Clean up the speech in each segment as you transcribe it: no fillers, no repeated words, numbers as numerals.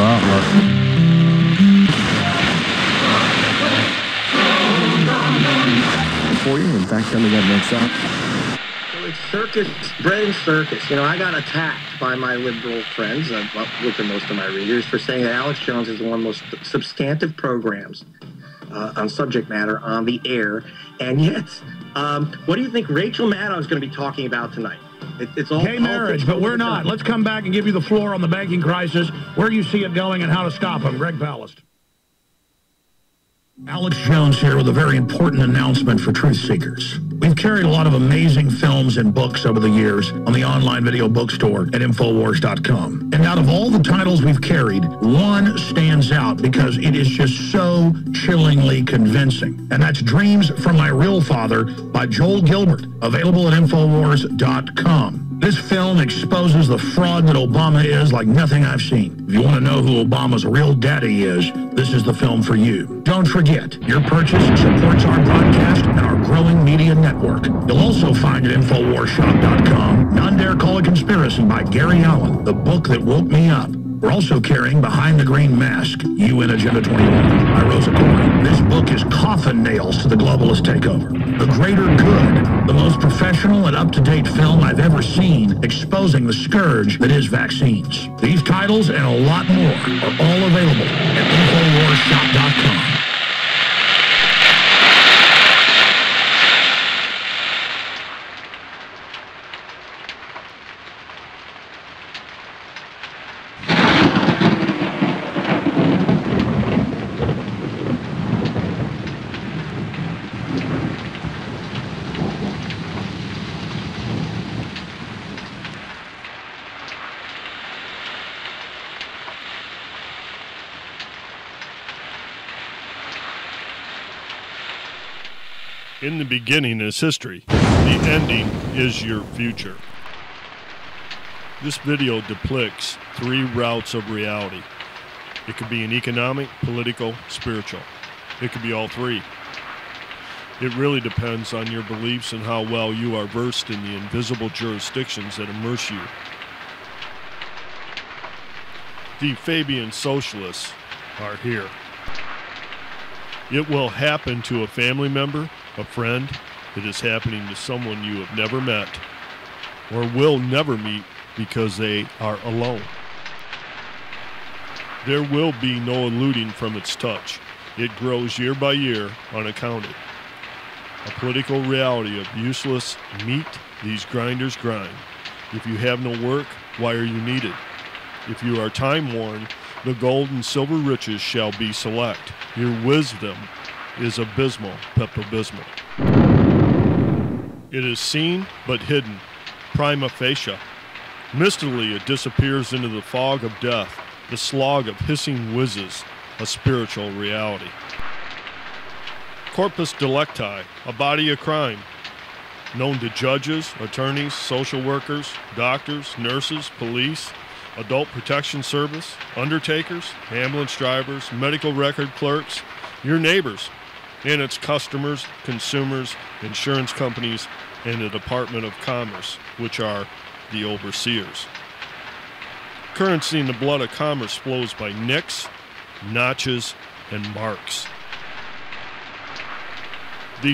artwork. For you, in fact, coming up next up. So it's circus, bread and circus. You know, I got attacked by my liberal friends, which are most of my readers, for saying that Alex Jones is one of the most substantive programs on subject matter on the air. And yet, what do you think Rachel Maddow is going to be talking about tonight? It's all gay marriage, but we're not. Let's come back and give you the floor on the banking crisis, where you see it going, and how to stop them. Greg Palast. Alex Jones here with a very important announcement for truth seekers. We've carried a lot of amazing films and books over the years on the online video bookstore at Infowars.com. And out of all the titles we've carried, one stands out because it is just so chillingly convincing. And that's Dreams from My Real Father by Joel Gilbert, available at Infowars.com. This film exposes the fraud that Obama is like nothing I've seen. If you want to know who Obama's real daddy is, this is the film for you. Don't forget, your purchase supports our broadcast and our growing media network. You'll also find at InfoWarsShop.com, None Dare Call a Conspiracy by Gary Allen, the book that woke me up. We're also carrying Behind the Green Mask, UN Agenda 21 by Rosa Koire. This book is coffin nails to the globalist takeover. The Greater Good, the most professional and up-to-date film I've ever seen, exposing the scourge that is vaccines. These titles and a lot more are all available at InfoWarsShop.com. In the beginning is history. The ending is your future. This video depicts 3 routes of reality. It could be an economic, political, spiritual. It could be all 3. It really depends on your beliefs and how well you are versed in the invisible jurisdictions that immerse you. The Fabian socialists are here. It will happen to a family member, a friend. It is happening to someone you have never met or will never meet because they are alone. There will be no eluding from its touch. It grows year by year, unaccounted. A political reality of useless meat these grinders grind. If you have no work, why are you needed? If you are time-worn, the gold and silver riches shall be select. Your wisdom is abysmal, Pepto-Bismol. It is seen but hidden, prima facie. Mistily it disappears into the fog of death, the slog of hissing whizzes, a spiritual reality. Corpus delicti, a body of crime, known to judges, attorneys, social workers, doctors, nurses, police, adult protection service, undertakers, ambulance drivers, medical record clerks, your neighbors, and its customers, consumers, insurance companies, and the Department of Commerce, which are the overseers. Currency in the blood of commerce flows by nicks, notches, and marks. The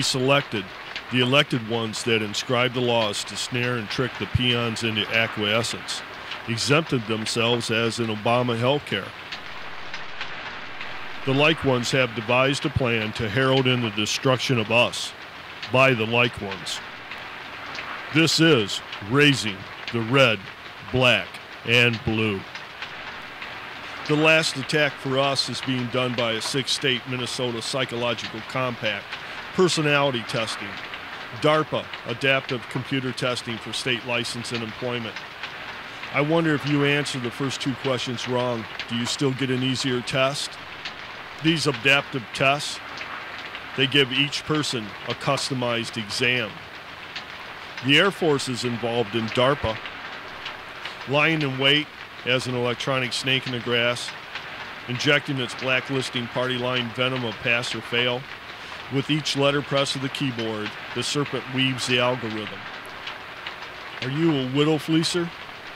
elected ones that inscribe the laws to snare and trick the peons into acquiescence, exempted themselves as in Obama healthcare. The like ones have devised a plan to herald in the destruction of us by the like ones. This is raising the red, black, and blue. The last attack for us is being done by a 6-state Minnesota psychological compact, personality testing, DARPA, adaptive computer testing for state license and employment. I wonder if you answer the first 2 questions wrong, do you still get an easier test? These adaptive tests, they give each person a customized exam. The Air Force is involved in DARPA, lying in wait as an electronic snake in the grass, injecting its blacklisting party line venom of pass or fail. With each letter press of the keyboard, the serpent weaves the algorithm. Are you a widow fleecer?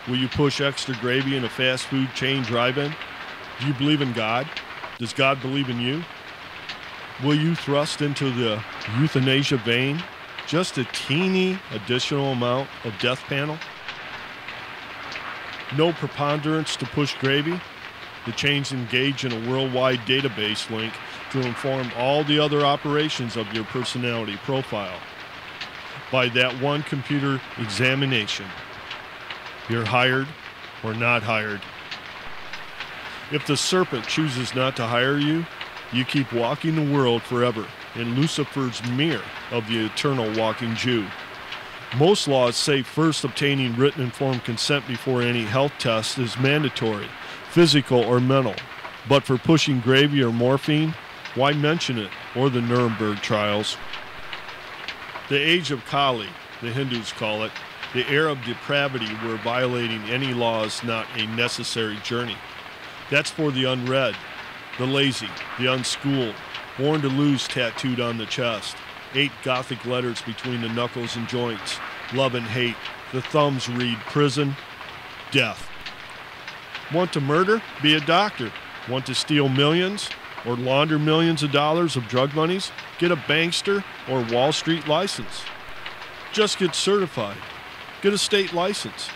Will you push extra gravy in a fast food chain drive-in? Do you believe in God? Does God believe in you? Will you thrust into the euthanasia vein just a teeny additional amount of death panel? No preponderance to push gravy? The chains engage in a worldwide database link to inform all the other operations of your personality profile. By that one computer examination, you're hired or not hired. If the serpent chooses not to hire you, you keep walking the world forever in Lucifer's mirror of the eternal walking Jew. Most laws say first obtaining written informed consent before any health test is mandatory, physical or mental. But for pushing gravy or morphine, why mention it, or the Nuremberg trials? The age of Kali, the Hindus call it, the era of depravity where violating any law is not a necessary journey. That's for the unread, the lazy, the unschooled, born to lose tattooed on the chest, 8 Gothic letters between the knuckles and joints, love and hate, the thumbs read prison, death. Want to murder? Be a doctor. Want to steal millions or launder millions of dollars of drug monies? Get a bankster or Wall Street license. Just get certified. Get a state license.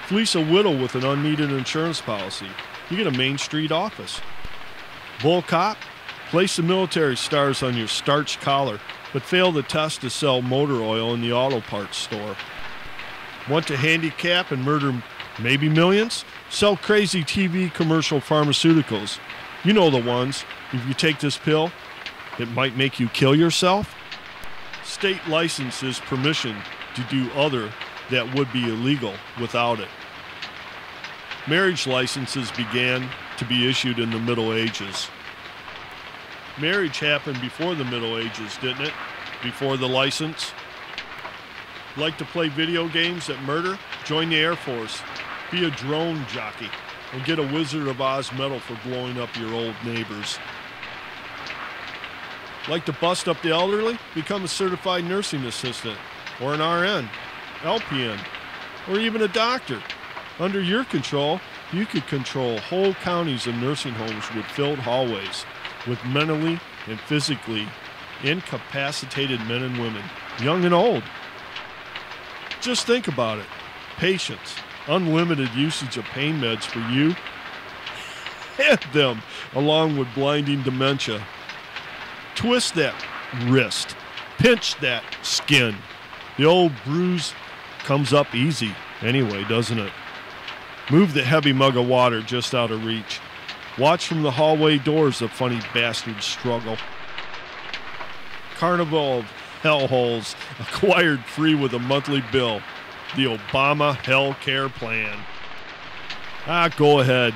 Fleece a widow with an unneeded insurance policy. You get a Main Street office. Bull cop? Place the military stars on your starched collar, but fail the test to sell motor oil in the auto parts store. Want to handicap and murder maybe millions? Sell crazy TV commercial pharmaceuticals. You know the ones. If you take this pill, it might make you kill yourself. State license is permission to do other that would be illegal without it. Marriage licenses began to be issued in the Middle Ages. Marriage happened before the Middle Ages, didn't it? Before the license. Like to play video games that murder? Join the Air Force. Be a drone jockey and get a Wizard of Oz medal for blowing up your old neighbors. Like to bust up the elderly? Become a certified nursing assistant or an RN, LPN, or even a doctor. Under your control, you could control whole counties of nursing homes with filled hallways with mentally and physically incapacitated men and women, young and old. Just think about it. Patience, unlimited usage of pain meds for you and them, along with blinding dementia. Twist that wrist. Pinch that skin. The old bruise comes up easy anyway, doesn't it? Move the heavy mug of water just out of reach. Watch from the hallway doors the funny bastards struggle. Carnival of hellholes acquired free with a monthly bill. The Obama Hell Care Plan. Go ahead.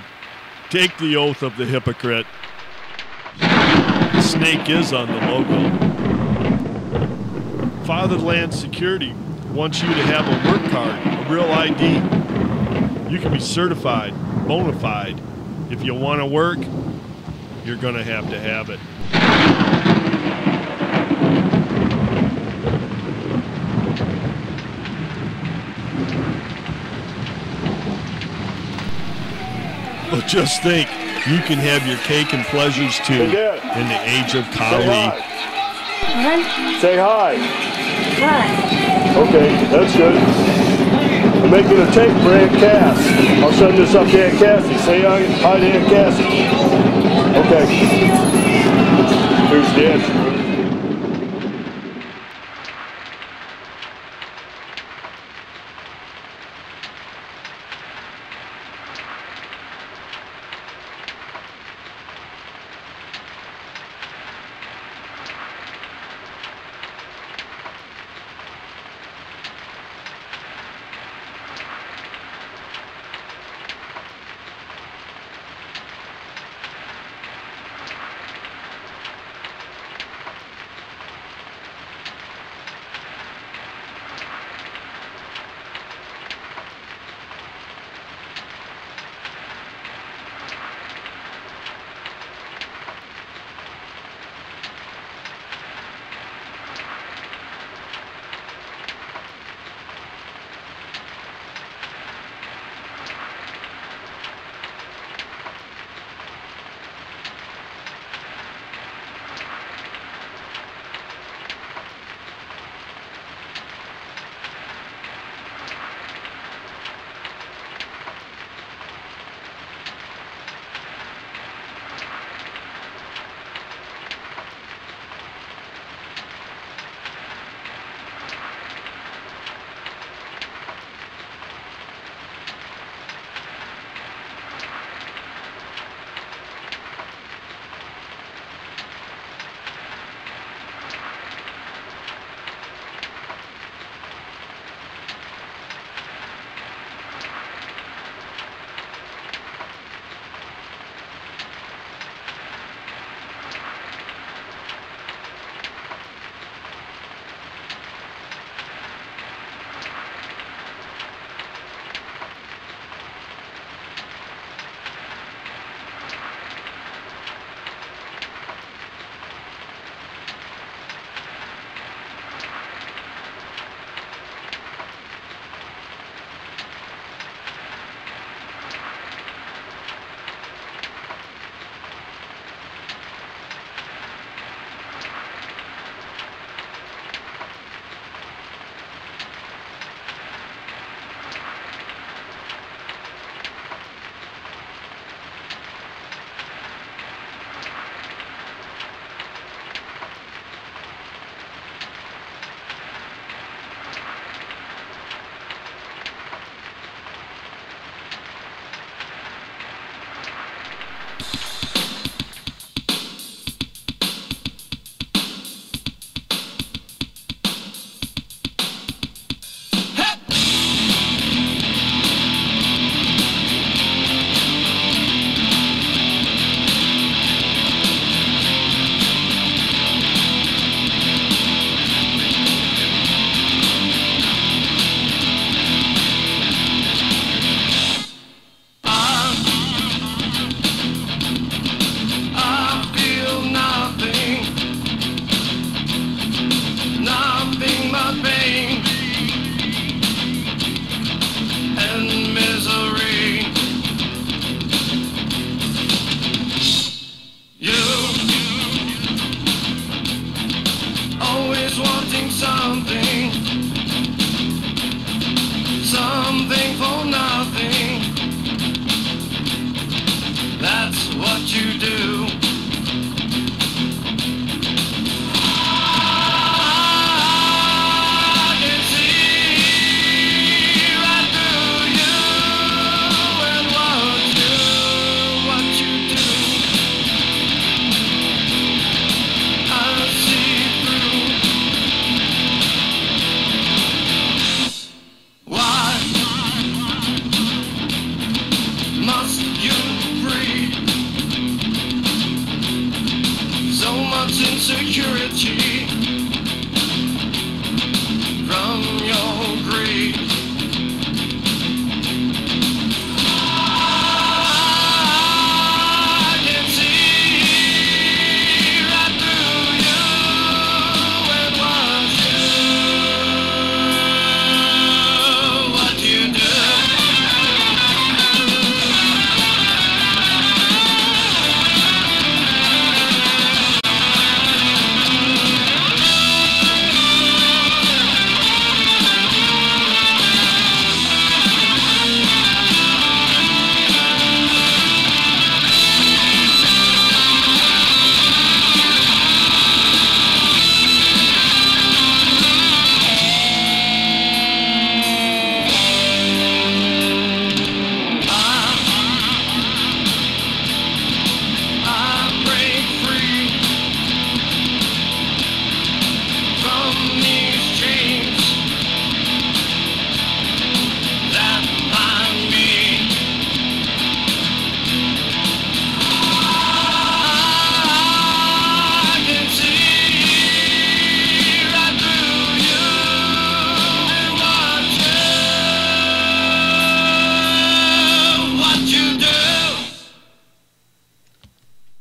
Take the oath of the hypocrite. The snake is on the logo. Fatherland Security wants you to have a work card, a real ID. You can be certified, bona fide. If you want to work, you're going to have it. But just think, you can have your cake and pleasures too in the age of Kali. Say hi. Hi. Okay, that's good. I'm making a tape for Aunt Cass. I'll send this up to Aunt Cassie. Say hi to Aunt Cassie. Okay. Here's Dad.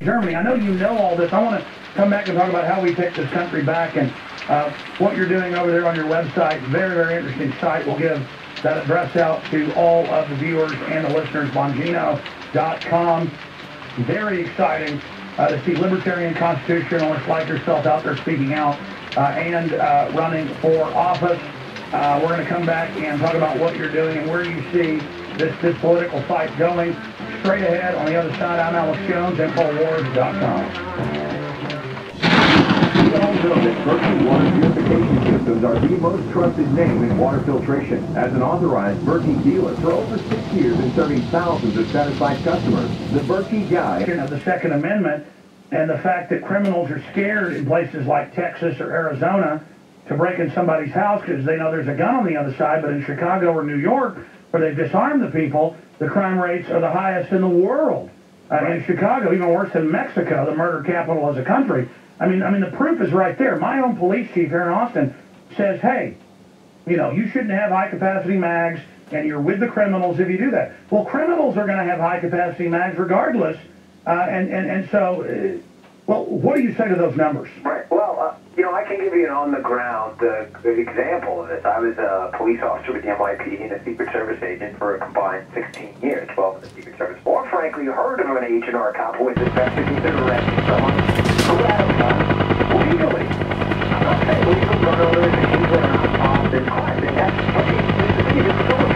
Germany. I know you know all this. I want to come back and talk about how we take this country back and what you're doing over there on your website. Very, very interesting site. We'll give that address out to all of the viewers and the listeners, Bongino.com. Very exciting to see libertarian constitutionalists like yourself out there speaking out and running for office. We're going to come back and talk about what you're doing and where you see this political fight going. Straight ahead on the other side, I'm Alex Jones, Infowars.com. We all know that Berkey water purification systems are the most trusted name in water filtration. As an authorized Berkey dealer for over 6 years and serving thousands of satisfied customers, the Berkey guy of the Second Amendment and the fact that criminals are scared in places like Texas or Arizona to break in somebody's house because they know there's a gun on the other side, but in Chicago or New York, where they've disarmed the people, the crime rates are the highest in the world. In Chicago, even worse than Mexico, the murder capital as a country. I mean, the proof is right there. My own police chief here in Austin says, hey, you shouldn't have high-capacity mags, and you're with the criminals if you do that. Well, criminals are going to have high-capacity mags regardless, so, what do you say to those numbers? Right. Well, I can give you an on-the-ground example of this. I was a police officer with the NYPD and a Secret Service agent for a combined 16 years, 12 in the Secret Service. Or, frankly, heard of an H&R cop who is invested consider arresting someone who had a gun legally. I'm not saying legal gun owners and people are not involved in crime. That's okay. This is the